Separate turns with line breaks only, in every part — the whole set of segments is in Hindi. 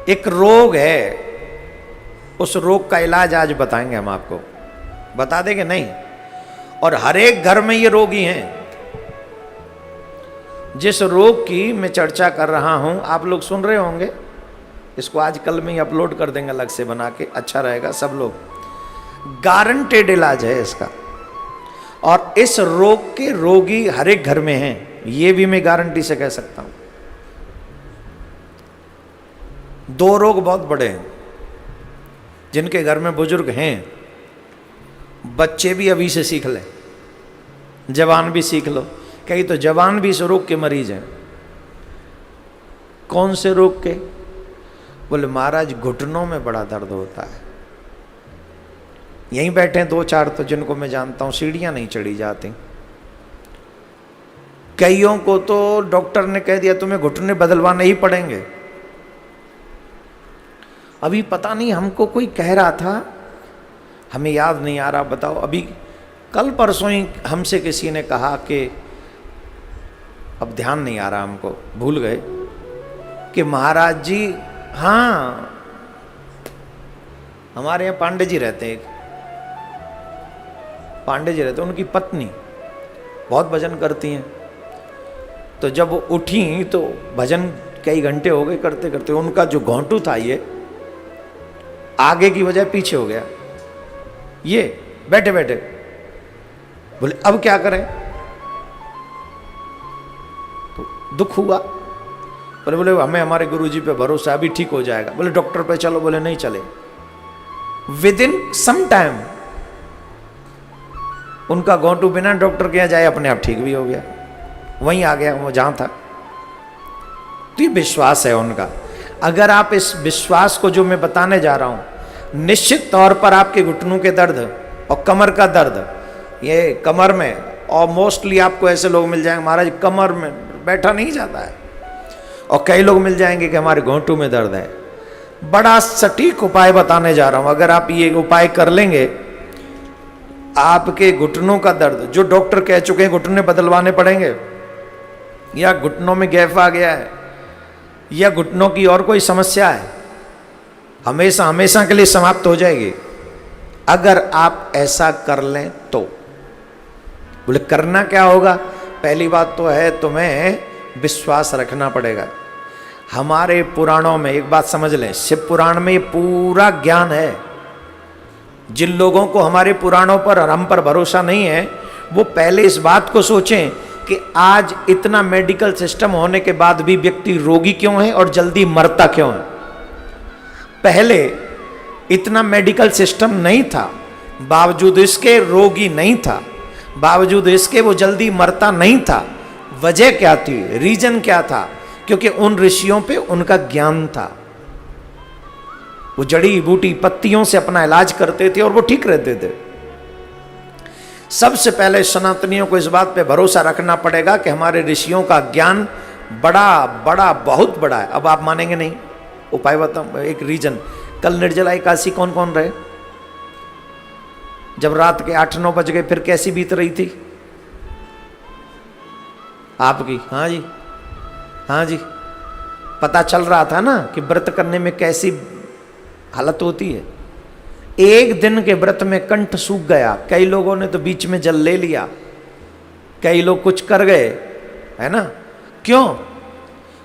एक रोग है, उस रोग का इलाज आज बताएंगे हम आपको। बता देंगे नहीं? और हर एक घर में ये रोगी हैं। जिस रोग की मैं चर्चा कर रहा हूं आप लोग सुन रहे होंगे, इसको आज कल में ही अपलोड कर देंगे अलग से बना के, अच्छा रहेगा सब लोग। गारंटेड इलाज है इसका, और इस रोग के रोगी हर एक घर में हैं, ये भी मैं गारंटी से कह सकता हूं। दो रोग बहुत बड़े हैं जिनके घर में बुजुर्ग हैं, बच्चे भी अभी से सीख लें, जवान भी सीख लो। कई तो जवान भी इस रोग के मरीज हैं। कौन से रोग के? बोले महाराज घुटनों में बड़ा दर्द होता है। यहीं बैठे हैं दो चार तो जिनको मैं जानता हूं, सीढ़ियां नहीं चढ़ी जाती। कईयों को तो डॉक्टर ने कह दिया तुम्हें घुटने बदलवाने ही पड़ेंगे। अभी पता नहीं हमको कोई कह रहा था, हमें याद नहीं आ रहा, बताओ। अभी कल परसों ही हमसे किसी ने कहा कि, अब ध्यान नहीं आ रहा हमको, भूल गए, कि महाराज जी, हाँ हमारे यहाँ पांडे जी रहते हैं, पांडे जी रहते हैं, उनकी पत्नी बहुत भजन करती हैं। तो जब वो उठी तो भजन कई घंटे हो गए करते करते, उनका जो घोंटू था ये आगे की बजाय पीछे हो गया, ये बैठे बैठे। बोले अब क्या करें? तो दुख हुआ। बोले हमें हमारे गुरुजी पे भरोसा, अभी ठीक हो जाएगा। बोले डॉक्टर पे चलो, बोले नहीं चले। विद इन सम टाइम उनका घोंटू बिना डॉक्टर के जाए अपने आप ठीक भी हो गया, वहीं आ गया वो जहां था। तो ये विश्वास है उनका। अगर आप इस विश्वास को जो मैं बताने जा रहा हूं, निश्चित तौर पर आपके घुटनों के दर्द और कमर का दर्द, ये कमर में, और मोस्टली आपको ऐसे लोग मिल जाएंगे महाराज कमर में बैठा नहीं जाता है, और कई लोग मिल जाएंगे कि हमारे घोंटू में दर्द है। बड़ा सटीक उपाय बताने जा रहा हूं। अगर आप ये उपाय कर लेंगे, आपके घुटनों का दर्द, जो डॉक्टर कह चुके हैं घुटने बदलवाने पड़ेंगे, या घुटनों में गैप आ गया है, या घुटनों की और कोई समस्या है, हमेशा हमेशा के लिए समाप्त हो जाएगी अगर आप ऐसा कर लें तो। बोले करना क्या होगा? पहली बात तो है तुम्हें विश्वास रखना पड़ेगा। हमारे पुराणों में एक बात समझ लें, शिव पुराण में ये पूरा ज्ञान है। जिन लोगों को हमारे पुराणों पर और हम पर भरोसा नहीं है, वो पहले इस बात को सोचें कि आज इतना मेडिकल सिस्टम होने के बाद भी व्यक्ति रोगी क्यों है और जल्दी मरता क्यों है। पहले इतना मेडिकल सिस्टम नहीं था, बावजूद इसके रोगी नहीं था, बावजूद इसके वो जल्दी मरता नहीं था। वजह क्या थी? रीजन क्या था? क्योंकि उन ऋषियों पे उनका ज्ञान था। वो जड़ी बूटी पत्तियों से अपना इलाज करते थे और वो ठीक रहते थे। सबसे पहले सनातनियों को इस बात पे भरोसा रखना पड़ेगा कि हमारे ऋषियों का ज्ञान बड़ा बड़ा बहुत बड़ा है। अब आप मानेंगे नहीं, उपाय बताऊं, एक रीजन। कल निर्जला एकादशी कौन कौन रहे? जब रात के 8-9 बज गए फिर कैसी बीत रही थी आपकी? हाँ जी, हाँ जी, पता चल रहा था ना कि व्रत करने में कैसी हालत होती है। एक दिन के व्रत में कंठ सूख गया, कई लोगों ने तो बीच में जल ले लिया, कई लोग कुछ कर गए, है ना? क्यों?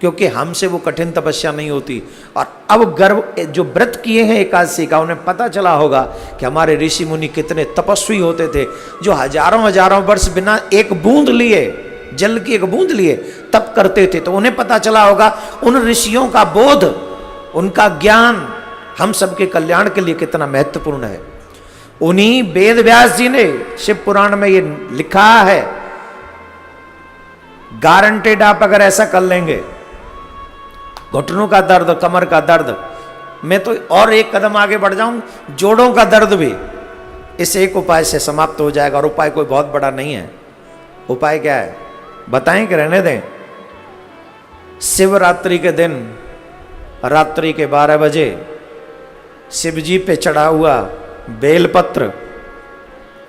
क्योंकि हमसे वो कठिन तपस्या नहीं होती। और अब गर्व जो व्रत किए हैं एकादशी का, उन्हें पता चला होगा कि हमारे ऋषि मुनि कितने तपस्वी होते थे, जो हजारों हजारों वर्ष बिना एक बूंद लिए, जल की एक बूंद लिए तप करते थे। तो उन्हें पता चला होगा उन ऋषियों का बोध, उनका ज्ञान हम सबके कल्याण के लिए कितना महत्वपूर्ण है। उन्हीं वेद व्यास जी ने शिव पुराण में ये लिखा है, गारंटेड आप अगर ऐसा कर लेंगे, घुटनों का दर्द, कमर का दर्द, मैं तो और एक कदम आगे बढ़ जाऊं, जोड़ों का दर्द भी इस एक उपाय से समाप्त हो जाएगा। और उपाय कोई बहुत बड़ा नहीं है। उपाय क्या है बताएं कि रहने दें? शिवरात्रि के दिन रात्रि के 12 बजे शिव जी पे चढ़ा हुआ बेलपत्र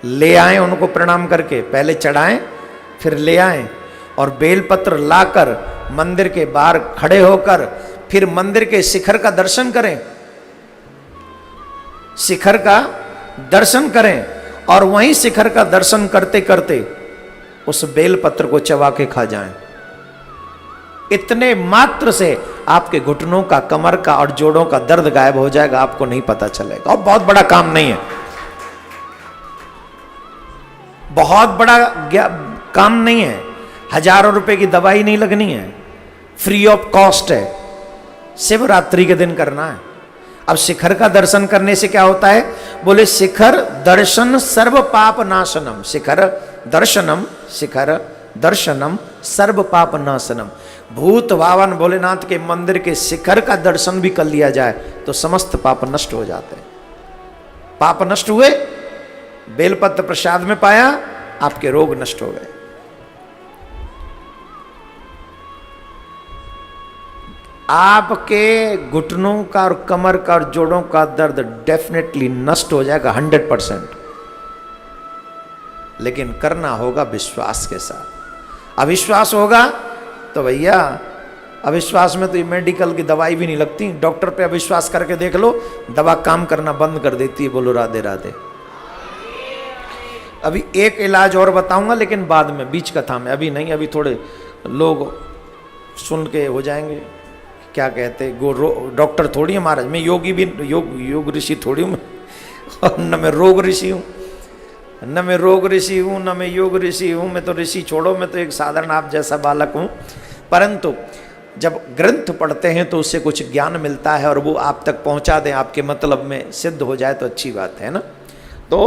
ले आएं, उनको प्रणाम करके पहले चढ़ाएं फिर ले आएं, और बेलपत्र लाकर मंदिर के बाहर खड़े होकर फिर मंदिर के शिखर का दर्शन करें, शिखर का दर्शन करें और वहीं शिखर का दर्शन करते करते उस बेलपत्र को चबा के खा जाएं। इतने मात्र से आपके घुटनों का, कमर का और जोड़ों का दर्द गायब हो जाएगा, आपको नहीं पता चलेगा। और बहुत बड़ा काम नहीं है, बहुत बड़ा काम नहीं है, हजारों रुपए की दवाई नहीं लगनी है, फ्री ऑफ कॉस्ट है, शिवरात्रि के दिन करना है। अब शिखर का दर्शन करने से क्या होता है? बोले शिखर दर्शन सर्व पाप नाशनम। शिखर दर्शनम सर्व पाप नाशनम। भूत भावन भोलेनाथ के मंदिर के शिखर का दर्शन भी कर लिया जाए तो समस्त पाप नष्ट हो जाते हैं। पाप नष्ट हुए, बेलपत्र प्रसाद में पाया, आपके रोग नष्ट हो गए। आपके घुटनों का और कमर का और जोड़ों का दर्द डेफिनेटली नष्ट हो जाएगा 100%। लेकिन करना होगा विश्वास के साथ। अविश्वास होगा तो भैया, अविश्वास में तो ये मेडिकल की दवाई भी नहीं लगती। डॉक्टर पे अविश्वास करके देख लो, दवा काम करना बंद कर देती है। बोलो राधे राधे। अभी एक इलाज और बताऊंगा, लेकिन बाद में, बीच कथा में, अभी नहीं। अभी थोड़े लोग सुन के हो जाएंगे, क्या कहते डॉक्टर थोड़ी है महाराज, मैं योगी भी, योग ऋषि थोड़ी हूँ, और न मैं रोग ऋषि हूँ, न मैं रोग ऋषि हूँ, न मैं योग ऋषि हूँ। मैं तो ऋषि छोड़ो, मैं तो एक साधारण आप जैसा बालक हूँ। परंतु जब ग्रंथ पढ़ते हैं तो उससे कुछ ज्ञान मिलता है और वो आप तक पहुँचा दें, आपके मतलब में सिद्ध हो जाए तो अच्छी बात है ना। तो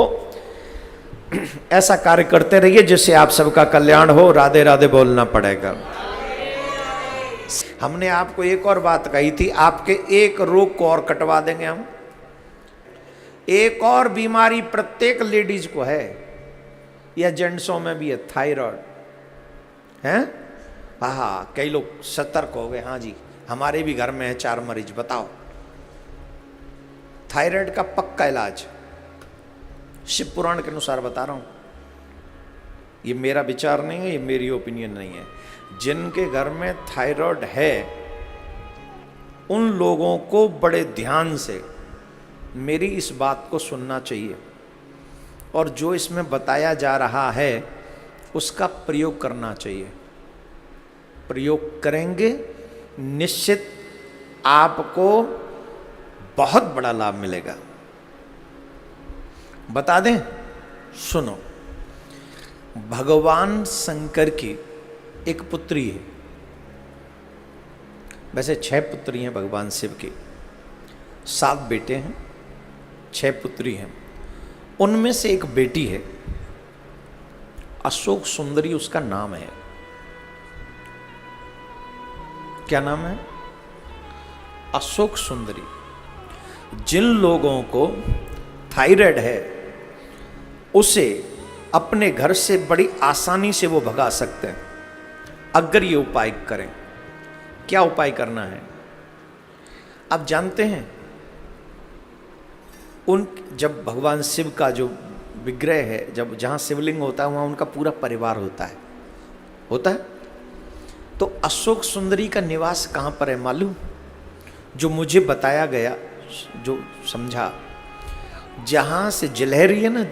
ऐसा कार्य करते रहिए जिससे आप सबका कल्याण हो। राधे राधे बोलना पड़ेगा। हमने आपको एक और बात कही थी, आपके एक रोग को और कटवा देंगे हम। एक और बीमारी प्रत्येक लेडीज को है, या जेंट्सों में भी है, थायराइड है। हाँ, कई लोग सतर्क हो गए। हाँ जी, हमारे भी घर में है 4 मरीज। बताओ, थायराइड का पक्का इलाज शिव पुराण के अनुसार बता रहा हूं। ये मेरा विचार नहीं है, ये मेरी ओपिनियन नहीं है। जिनके घर में थायराइड है उन लोगों को बड़े ध्यान से मेरी इस बात को सुनना चाहिए और जो इसमें बताया जा रहा है उसका प्रयोग करना चाहिए। प्रयोग करेंगे, निश्चित आपको बहुत बड़ा लाभ मिलेगा। बता दें, सुनो। भगवान शंकर की एक पुत्री है, वैसे 6 पुत्री हैं भगवान शिव की, 7 बेटे हैं, 6 पुत्री हैं। उनमें से एक बेटी है, अशोक सुंदरी उसका नाम है। क्या नाम है? अशोक सुंदरी। जिन लोगों को थायराइड है उसे अपने घर से बड़ी आसानी से वो भगा सकते हैं अगर ये उपाय करें। क्या उपाय करना है आप जानते हैं? जब भगवान शिव का जो विग्रह है, जब जहां शिवलिंग होता है वहां उनका पूरा परिवार होता है। तो अशोक सुंदरी का निवास कहां पर है मालूम? जो मुझे बताया गया, जो समझा, जहां से जिलहरी है ना,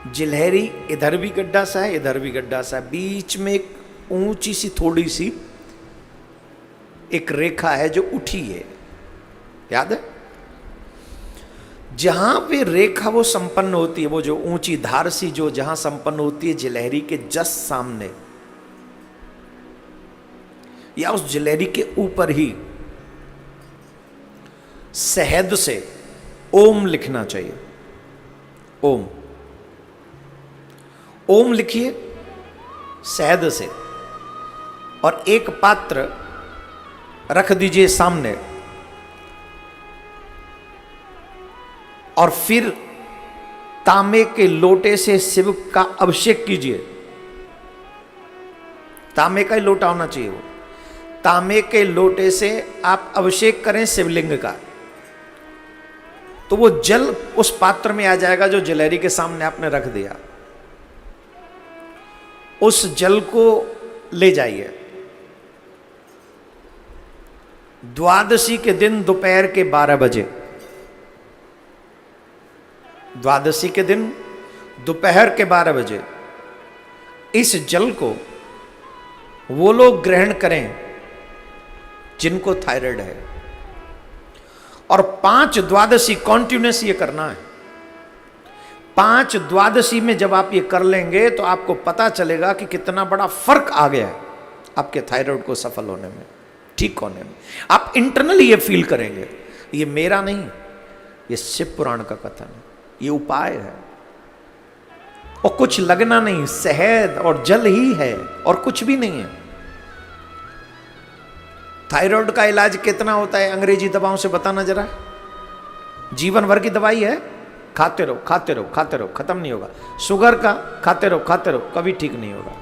जिलहरी इधर भी गड्ढा सा है, इधर भी गड्ढा सा है, बीच में एक ऊंची सी थोड़ी सी एक रेखा है जो उठी है, याद है? जहां पे रेखा वो संपन्न होती है, वो जो ऊंची धार सी जो जहां संपन्न होती है, जिलहरी के जस्ट सामने या उस जिलहरी के ऊपर ही शहद से ओम लिखना चाहिए। ओम लिखिए शहद से, और एक पात्र रख दीजिए सामने, और फिर तांबे के लोटे से शिव का अभिषेक कीजिए। तांबे का ही लोटा होना चाहिए वो। तांबे के लोटे से आप अभिषेक करें शिवलिंग का, तो वो जल उस पात्र में आ जाएगा जो जिलहरी के सामने आपने रख दिया। उस जल को ले जाइए द्वादशी के दिन दोपहर के 12 बजे, द्वादशी के दिन दोपहर के 12 बजे इस जल को वो लोग ग्रहण करें जिनको थायराइड है, और 5 द्वादशी कॉन्टिन्यूस ये करना है। 5 द्वादशी में जब आप ये कर लेंगे तो आपको पता चलेगा कि कितना बड़ा फर्क आ गया है आपके थायराइड को सफल होने में, ठीक होने में। आप इंटरनली ये फील करेंगे, ये मेरा नहीं, ये शिव पुराण का कथन है, ये उपाय है, और कुछ लगना नहीं, शहद और जल ही है और कुछ भी नहीं है। थायराइड का इलाज कितना होता है अंग्रेजी दवाओं से बताना जरा? जीवन भर की दवाई है, खाते रहो खाते रहो खाते रहो, खत्म नहीं होगा। शुगर का खाते रहो, कभी ठीक नहीं होगा।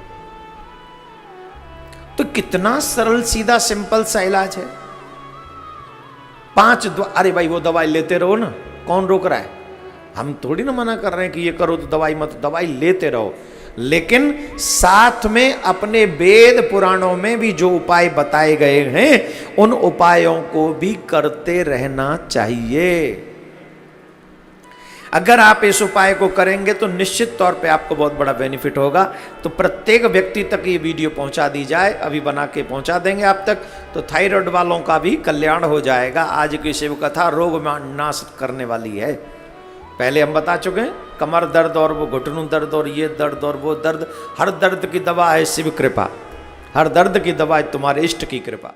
तो कितना सरल सीधा सिंपल सा इलाज है। 5 अरे भाई वो दवाई लेते रहो ना, कौन रोक रहा है? हम थोड़ी ना मना कर रहे हैं कि ये करो तो दवाई मत, दवाई लेते रहो, लेकिन साथ में अपने वेद पुराणों में भी जो उपाय बताए गए हैं उन उपायों को भी करते रहना चाहिए। अगर आप इस उपाय को करेंगे तो निश्चित तौर पे आपको बहुत बड़ा बेनिफिट होगा। तो प्रत्येक व्यक्ति तक ये वीडियो पहुंचा दी जाए, अभी बना के पहुंचा देंगे आप तक, तो थायराइड वालों का भी कल्याण हो जाएगा। आज की शिव कथा रोग नाश करने वाली है। पहले हम बता चुके हैं, कमर दर्द और वो घुटनों दर्द और ये दर्द और वो दर्द, हर दर्द की दवा है शिव कृपा, हर दर्द की दवा है तुम्हारे इष्ट की कृपा।